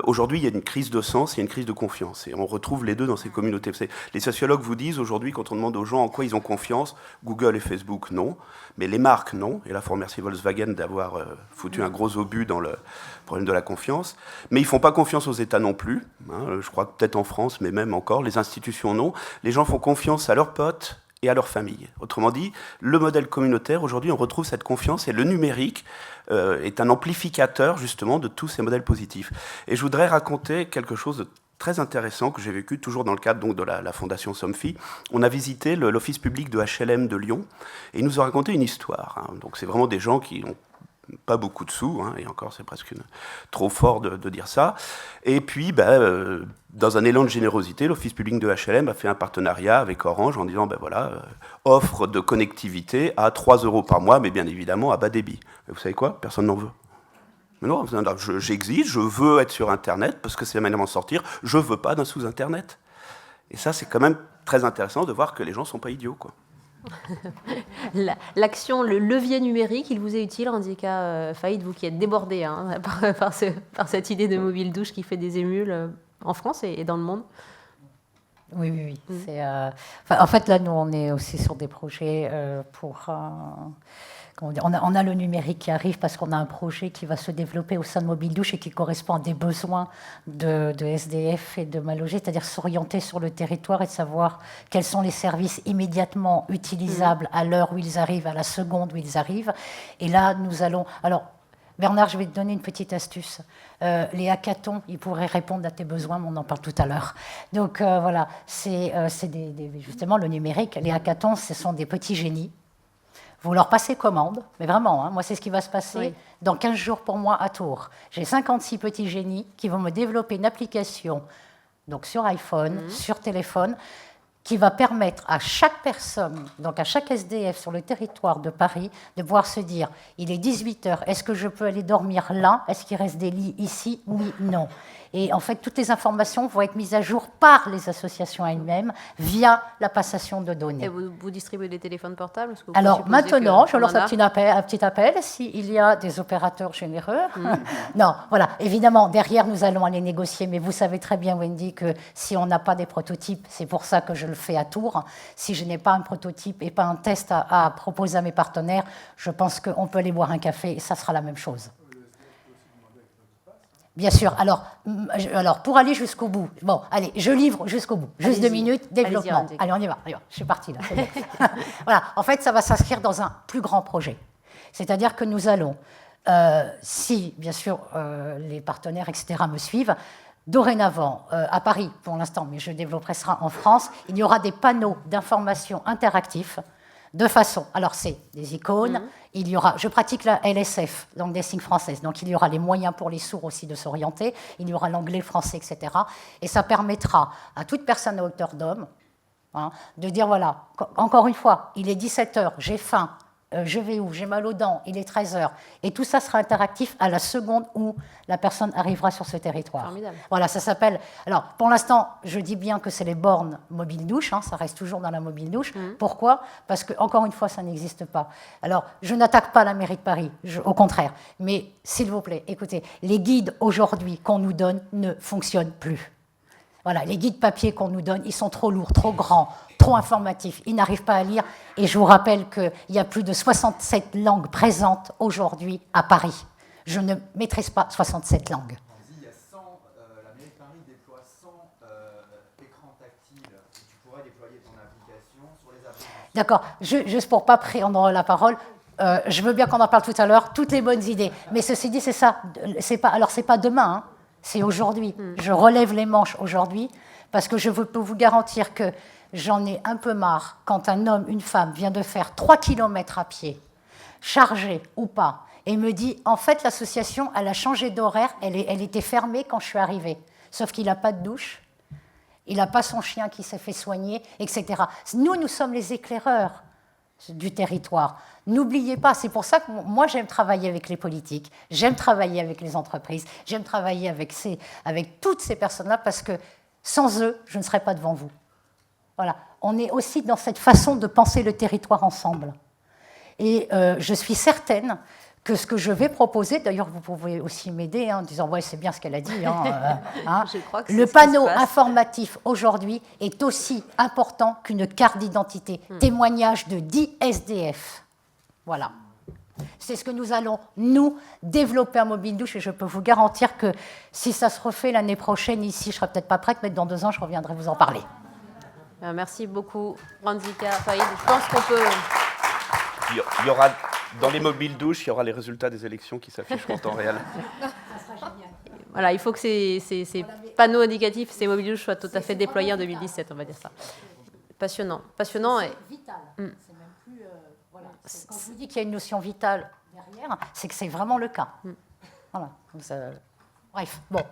Aujourd'hui, il y a une crise de sens, il y a une crise de confiance. Et on retrouve les deux dans ces communautés. Les sociologues vous disent aujourd'hui, quand on demande aux gens en quoi ils ont confiance, Google et Facebook, non. Mais les marques, non. Et là, il faut remercier Volkswagen d'avoir foutu un gros obus dans le problème de la confiance. Mais ils ne font pas confiance aux États non plus. Hein, je crois que peut-être en France, mais même encore. Les institutions, non. Les gens font confiance à leurs potes et à leur famille. Autrement dit, le modèle communautaire, aujourd'hui, on retrouve cette confiance et le numérique est un amplificateur, justement, de tous ces modèles positifs. Et je voudrais raconter quelque chose de très intéressant que j'ai vécu, toujours dans le cadre donc, de la Fondation Somfy. On a visité l'office public de HLM de Lyon et ils nous ont raconté une histoire. Hein. Donc c'est vraiment des gens qui n'ont pas beaucoup de sous, hein, et encore c'est presque trop fort de dire ça. Et puis, dans un élan de générosité, l'office public de HLM a fait un partenariat avec Orange en disant, offre de connectivité à 3 € par mois, mais bien évidemment à bas débit. Et vous savez quoi ? Personne n'en veut. Mais non, j'existe, je veux être sur Internet parce que c'est la manière d'en sortir, je ne veux pas d'un sous-Internet. Et ça, c'est quand même très intéressant de voir que les gens ne sont pas idiots, quoi. L'action, le levier numérique, il vous est utile, Randika Faïd, vous qui êtes débordé hein, par cette idée de mobile douche qui fait des émules en France et dans le monde. Oui. En fait, là, nous, on est aussi sur des projets pour... On a le numérique qui arrive parce qu'on a un projet qui va se développer au sein de Mobile Douche et qui correspond à des besoins de SDF et de mal logés, c'est-à-dire s'orienter sur le territoire et de savoir quels sont les services immédiatement utilisables à l'heure où ils arrivent, à la seconde où ils arrivent. Et là, nous allons... Alors, Bernard, je vais te donner une petite astuce. Les hackathons, ils pourraient répondre à tes besoins, mais on en parle tout à l'heure. Donc voilà, c'est justement le numérique. Les hackathons, ce sont des petits génies. Vous leur passez commande, mais vraiment, hein, moi c'est ce qui va se passer dans 15 jours pour moi à Tours. J'ai 56 petits génies qui vont me développer une application donc sur iPhone, sur téléphone, qui va permettre à chaque personne, donc à chaque SDF sur le territoire de Paris, de pouvoir se dire, il est 18h, est-ce que je peux aller dormir là ? Est-ce qu'il reste des lits ici ? Oui, non. Et en fait, toutes les informations vont être mises à jour par les associations elles-mêmes via la passation de données. Et vous distribuez des téléphones portables ? Alors maintenant, je lance un petit appel s'il y a des opérateurs généreux. Non, voilà, évidemment, derrière, nous allons aller négocier, mais vous savez très bien, Wendy, que si on n'a pas des prototypes, c'est pour ça que je le fais à Tours. Si je n'ai pas un prototype et pas un test à proposer à mes partenaires, je pense qu'on peut aller boire un café et ça sera la même chose. Bien sûr. Alors, pour aller jusqu'au bout, bon, allez, je livre jusqu'au bout. Juste 2 minutes, développement. Allez, on y va. Je suis partie là. Voilà. En fait, ça va s'inscrire dans un plus grand projet. C'est-à-dire que nous allons, si bien sûr les partenaires, etc., me suivent, dorénavant, à Paris pour l'instant, mais je développerai ça en France, il y aura des panneaux d'information interactifs de façon, alors c'est des icônes, il y aura, je pratique la LSF, langue des signes française, donc il y aura les moyens pour les sourds aussi de s'orienter, il y aura l'anglais, le français, etc. Et ça permettra à toute personne à hauteur d'homme de dire, voilà, encore une fois, il est 17h, j'ai faim, je vais où, j'ai mal aux dents, il est 13h. Et tout ça sera interactif à la seconde où la personne arrivera sur ce territoire. Formidable. Voilà, ça s'appelle... Alors, pour l'instant, je dis bien que c'est les bornes mobile douche, ça reste toujours dans la mobile douche. Pourquoi ? Parce que, encore une fois, ça n'existe pas. Alors, je n'attaque pas la mairie de Paris, au contraire. Mais, s'il vous plaît, écoutez, les guides aujourd'hui qu'on nous donne ne fonctionnent plus. Voilà, les guides papier qu'on nous donne, ils sont trop lourds, trop grands, trop informatifs. Ils n'arrivent pas à lire. Et je vous rappelle qu'il y a plus de 67 langues présentes aujourd'hui à Paris. Je ne maîtrise pas 67 langues. Il y a 100, la mairie de Paris déploie 100 écrans tactiles. Tu pourrais déployer ton application sur les applications. D'accord. Juste pour ne pas prendre la parole, je veux bien qu'on en parle tout à l'heure, toutes les bonnes idées. Mais ceci dit, c'est ça. Alors, c'est pas demain, c'est aujourd'hui. Je relève les manches aujourd'hui parce que je peux vous garantir que j'en ai un peu marre quand un homme, une femme vient de faire 3 km à pied, chargé ou pas, et me dit, en fait, l'association, elle a changé d'horaire, elle était fermée quand je suis arrivée. Sauf qu'il n'a pas de douche, il n'a pas son chien qui s'est fait soigner, etc. Nous sommes les éclaireurs du territoire. N'oubliez pas, c'est pour ça que moi j'aime travailler avec les politiques, j'aime travailler avec les entreprises, j'aime travailler avec toutes ces personnes-là parce que sans eux, je ne serais pas devant vous. Voilà. On est aussi dans cette façon de penser le territoire ensemble. Et je suis certaine que ce que je vais proposer, d'ailleurs vous pouvez aussi m'aider en disant ouais c'est bien ce qu'elle a dit, Je crois que le panneau informatif aujourd'hui est aussi important qu'une carte d'identité, témoignage de 10 SDF. Voilà. C'est ce que nous allons, nous, développer à Mobile Douche et je peux vous garantir que si ça se refait l'année prochaine ici, je ne serai peut-être pas prête, mais dans 2 ans, je reviendrai vous en parler. Merci beaucoup, Randzika Faïd. Je pense qu'on peut... Il y aura, dans les mobiles douches, il y aura les résultats des élections qui s'affichent en temps réel. Voilà, il faut que ces panneaux indicatifs, ces mobiles douches soient tout à fait déployés en 2017, on va dire ça. Passionnant. Passionnant. C'est vital. C'est même plus... voilà. Quand je vous dis qu'il y a une notion vitale derrière, c'est que c'est vraiment le cas. Voilà. Donc bref, bon.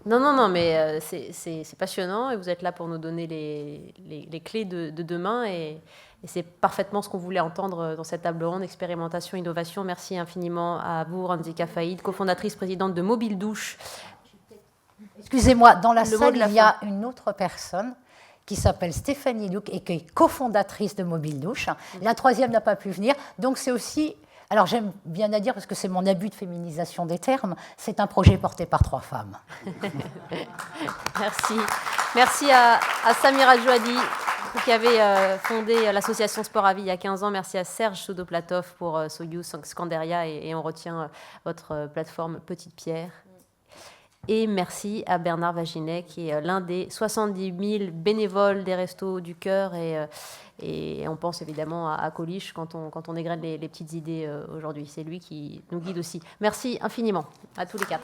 Non, mais c'est passionnant et vous êtes là pour nous donner les clés de demain et c'est parfaitement ce qu'on voulait entendre dans cette table ronde, expérimentation, innovation. Merci infiniment à vous, Randzika Faïd, cofondatrice, présidente de Mobile Douche. Excusez-moi, dans la salle, il y a une autre personne qui s'appelle Stéphanie Luc et qui est cofondatrice de Mobile Douche. La troisième n'a pas pu venir, donc c'est aussi... Alors j'aime bien à dire, parce que c'est mon abus de féminisation des termes, c'est un projet porté par 3 femmes. Merci. Merci à Samira Djouadi, qui avait fondé l'association Sport à Vie il y a 15 ans. Merci à Serge Soudoplatov pour Soyuz Scandaria et on retient votre plateforme Petite Pierre. Et merci à Bernard Vaginet, qui est l'un des 70 000 bénévoles des Restos du Cœur. Et on pense évidemment à Coluche quand on égrène les petites idées aujourd'hui. C'est lui qui nous guide aussi. Merci infiniment à tous les 4.